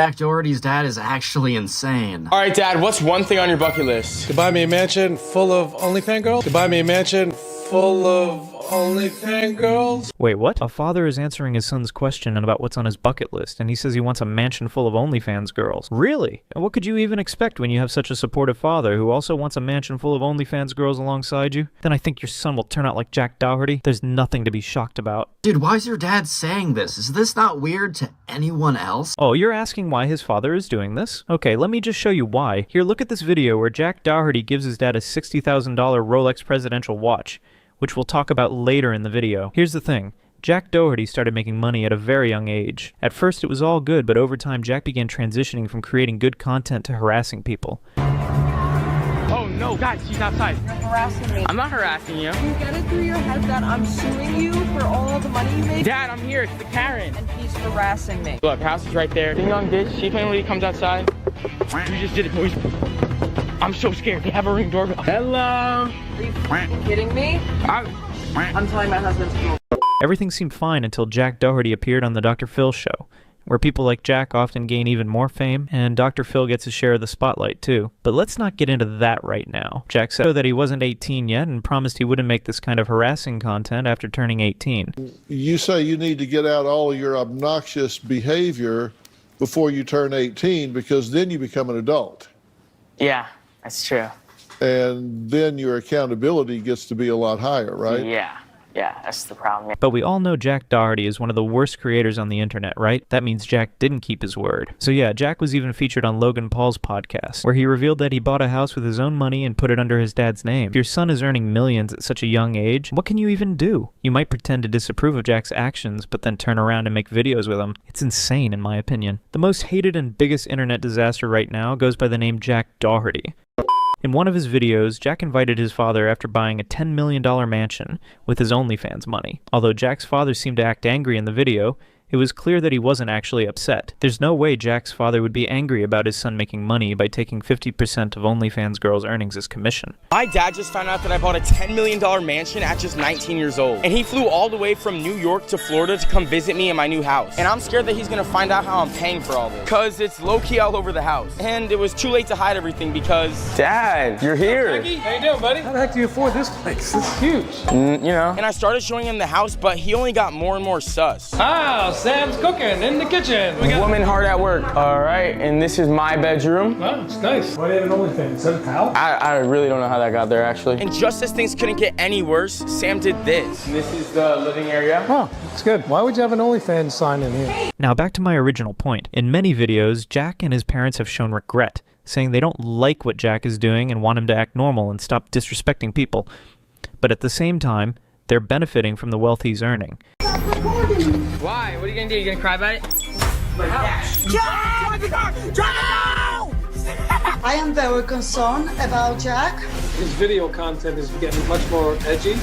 Jack Doherty's dad is actually insane. All right, Dad, what's one thing on your bucket list? To buy me a mansion full of OnlyFans girls? To buy me a mansion full of OnlyFans girls? Wait, what? A father is answering his son's question about what's on his bucket list, and he says he wants a mansion full of OnlyFans girls. Really? And what could you even expect when you have such a supportive father who also wants a mansion full of OnlyFans girls alongside you? Then I think your son will turn out like Jack Doherty. There's nothing to be shocked about. Dude, why is your dad saying this? Is this not weird to anyone else? Oh, you're asking why his father is doing this? Okay, let me just show you why. Here, look at this video where Jack Doherty gives his dad a $60,000 Rolex presidential watch, which we'll talk about later in the video. Here's the thing. Jack Doherty started making money at a very young age. At first it was all good, but over time Jack began transitioning from creating good content to harassing people. Oh no, guys, she's outside. You're harassing me. I'm not harassing you. You get it through your head that I'm suing you for all the money you made? Dad, I'm here. It's the Karen. And he's harassing me. Look, house is right there. Ding dong bitch. She playing when he comes outside. You just did it, boys. I'm so scared. They have a Ring doorbell. Hello. Are you f***ing kidding me? I'm telling my husband to go. Everything seemed fine until Jack Doherty appeared on the Dr. Phil show, where people like Jack often gain even more fame, and Dr. Phil gets his share of the spotlight too. But let's not get into that right now. Jack said that he wasn't 18 yet and promised he wouldn't make this kind of harassing content after turning 18. You say you need to get out all of your obnoxious behavior before you turn 18 because then you become an adult. Yeah, that's true. And then your accountability gets to be a lot higher, right? Yeah, that's the problem. But we all know Jack Doherty is one of the worst creators on the internet, right? That means Jack didn't keep his word. So yeah, Jack was even featured on Logan Paul's podcast, where he revealed that he bought a house with his own money and put it under his dad's name. If your son is earning millions at such a young age, what can you even do? You might pretend to disapprove of Jack's actions, but then turn around and make videos with him. It's insane, in my opinion. The most hated and biggest internet disaster right now goes by the name Jack Doherty. In one of his videos, Jack invited his father after buying a $10 million mansion with his OnlyFans money. Although Jack's father seemed to act angry in the video, it was clear that he wasn't actually upset. There's no way Jack's father would be angry about his son making money by taking 50% of OnlyFans girls' earnings as commission. My dad just found out that I bought a $10 million mansion at just 19 years old. And he flew all the way from New York to Florida to come visit me in my new house. And I'm scared that he's gonna find out how I'm paying for all this. Cause it's low-key all over the house. And it was too late to hide everything because... Dad, you're here. Jackie, how you doing, buddy? How the heck do you afford this place? It's huge. You know. And I started showing him the house, but he only got more and more sus. Ah, Sam's cooking in the kitchen. We got Woman hard at work. All right, and this is my bedroom. Oh, it's nice. Why do you have an OnlyFans? Is that a towel? I really don't know how that got there, actually. And just as things couldn't get any worse, Sam did this. And this is the living area. Oh, that's good. Why would you have an OnlyFans sign in here? Now back to my original point. In many videos, Jack and his parents have shown regret, saying they don't like what Jack is doing and want him to act normal and stop disrespecting people. But at the same time, they're benefiting from the wealth he's earning. Why? What are you gonna do? You gonna cry about it? I am very concerned about Jack. His video content is getting much more edgy.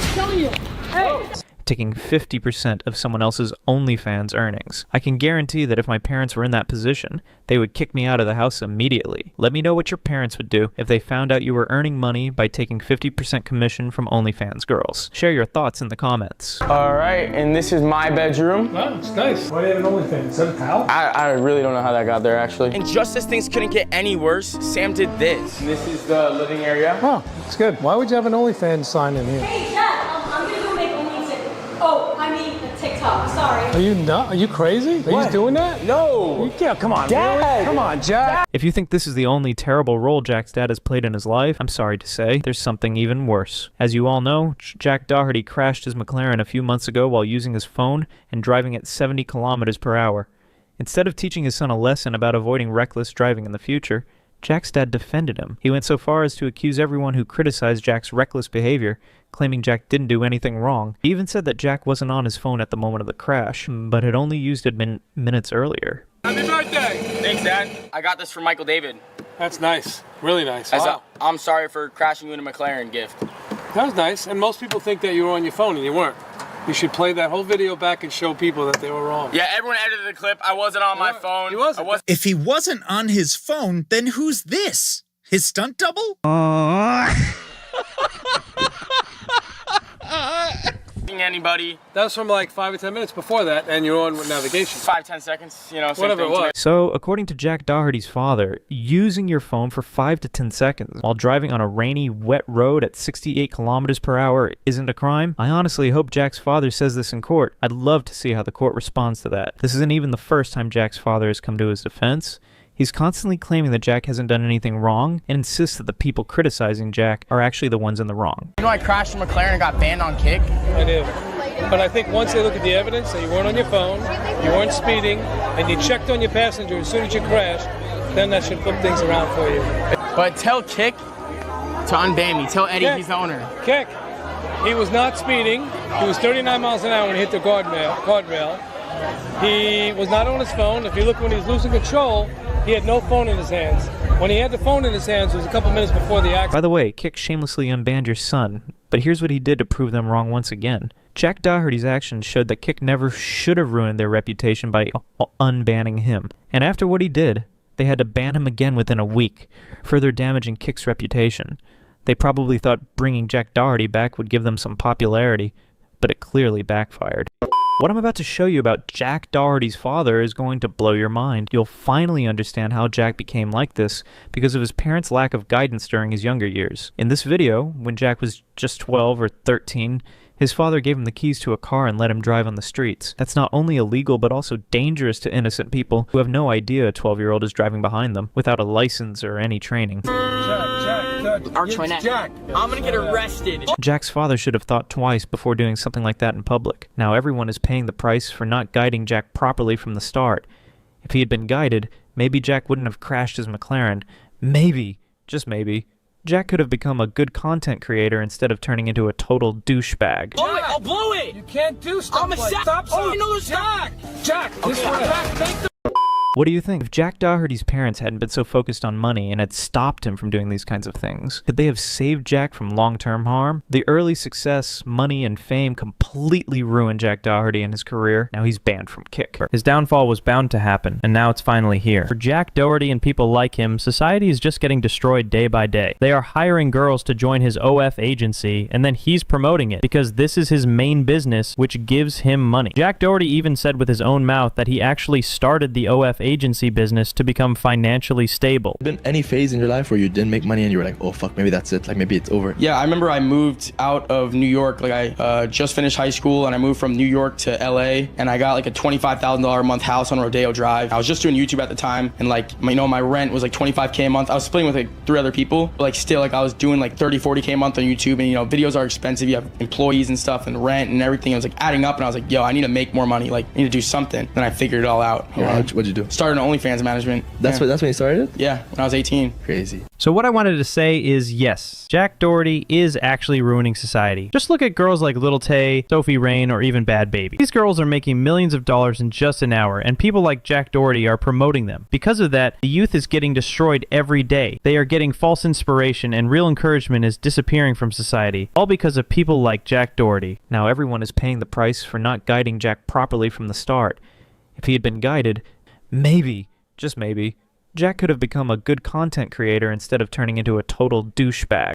Taking 50% of someone else's OnlyFans earnings. I can guarantee that if my parents were in that position, they would kick me out of the house immediately. Let me know what your parents would do if they found out you were earning money by taking 50% commission from OnlyFans girls. Share your thoughts in the comments. All right, and this is my bedroom. Oh, it's nice. Why do you have an OnlyFans? Is that a towel? I really don't know how that got there, actually. And just as things couldn't get any worse, Sam did this. And this is the living area. Oh, that's good. Why would you have an OnlyFans sign in here? Hey, Dad, I'm gonna go make OnlyFans. Oh, I mean a TikTok. Sorry. Are you not? Are you crazy? Are you doing that? No. Yeah, come on, Dad. Really? Come on, Jack. If you think this is the only terrible role Jack's dad has played in his life, I'm sorry to say, there's something even worse. As you all know, Jack Doherty crashed his McLaren a few months ago while using his phone and driving at 70 kilometers per hour. Instead of teaching his son a lesson about avoiding reckless driving in the future, Jack's dad defended him. He went so far as to accuse everyone who criticized Jack's reckless behavior, claiming Jack didn't do anything wrong. He even said that Jack wasn't on his phone at the moment of the crash, but had only used it minutes earlier. Happy birthday. Thanks, Dad. I got this from Michael David. That's nice. Really nice. As Wow. I'm sorry for crashing you in a McLaren gift. That was nice. And most people think that you were on your phone and you weren't. You should play that whole video back and show people that they were wrong. Yeah, everyone edited the clip. I wasn't on my phone. He wasn't. If he wasn't on his phone, then who's this? His stunt double? Anybody. That was from like 5 or 10 minutes before that, and you're on with navigation. 5-10 seconds, you know, same whatever thing it was. So, according to Jack Doherty's father, using your phone for 5 to 10 seconds while driving on a rainy, wet road at 68 kilometers per hour isn't a crime? I honestly hope Jack's father says this in court. I'd love to see how the court responds to that. This isn't even the first time Jack's father has come to his defense. He's constantly claiming that Jack hasn't done anything wrong and insists that the people criticizing Jack are actually the ones in the wrong. You know, I crashed a McLaren and got banned on Kick. I did. But I think once they look at the evidence that you weren't on your phone, you weren't speeding, and you checked on your passenger as soon as you crashed, then that should flip things around for you. But tell Kick to unban me. Tell Eddie he's the owner. Kick. He was not speeding. He was 39 miles an hour when he hit the guardrail. He was not on his phone. If you look when he was losing control, he had no phone in his hands. When he had the phone in his hands, it was a couple minutes before the accident. By the way, Kick shamelessly unbanned your son, but here's what he did to prove them wrong once again. Jack Doherty's actions showed that Kick never should have ruined their reputation by unbanning him. And after what he did, they had to ban him again within a week, further damaging Kick's reputation. They probably thought bringing Jack Doherty back would give them some popularity, but it clearly backfired. What I'm about to show you about Jack Doherty's father is going to blow your mind. You'll finally understand how Jack became like this because of his parents' lack of guidance during his younger years. In this video, when Jack was just 12 or 13, his father gave him the keys to a car and let him drive on the streets. That's not only illegal, but also dangerous to innocent people who have no idea a 12-year-old is driving behind them without a license or any training. Jack, I'm gonna get arrested. Jack's father should have thought twice before doing something like that in public. Now everyone is paying the price for not guiding Jack properly from the start. If he had been guided, maybe Jack wouldn't have crashed his McLaren. Maybe, just maybe, Jack could have become a good content creator instead of turning into a total douchebag. Blow it! I'll blow it! You can't do stuff I'm a like stop. Oh, you know there's Jack, this way. What do you think? If Jack Doherty's parents hadn't been so focused on money and had stopped him from doing these kinds of things, could they have saved Jack from long-term harm? The early success, money, and fame completely ruined Jack Doherty and his career. Now he's banned from Kick. His downfall was bound to happen, and now it's finally here. For Jack Doherty and people like him, society is just getting destroyed day by day. They are hiring girls to join his OF agency, and then he's promoting it because this is his main business, which gives him money. Jack Doherty even said with his own mouth that he actually started the OF agency business to become financially stable. Been any phase in your life where you didn't make money and you were like, oh fuck, maybe that's it, like maybe it's over? Yeah, I remember I moved out of New York. Like I just finished high school and I moved from New York to LA, and I got like a $25,000 a month house on Rodeo Drive. I was just doing YouTube at the time, and like my rent was like $25K a month. I was splitting with like 3 other people, but like still like I was doing like 30-40K a month on YouTube, and you know, videos are expensive. You have employees and stuff and rent and everything. It was like adding up, and I was like, yo, I need to make more money. Like I need to do something. Then I figured it all out. What'd you do? Started an OnlyFans management. That's when you started? Yeah, when I was 18. Crazy. So what I wanted to say is yes, Jack Doherty is actually ruining society. Just look at girls like Lil Tay, Sophie Rain, or even Bad Baby. These girls are making millions of dollars in just an hour, and people like Jack Doherty are promoting them. Because of that, the youth is getting destroyed every day. They are getting false inspiration, and real encouragement is disappearing from society, all because of people like Jack Doherty. Now everyone is paying the price for not guiding Jack properly from the start. If he had been guided, maybe, just maybe, Jack could have become a good content creator instead of turning into a total douchebag.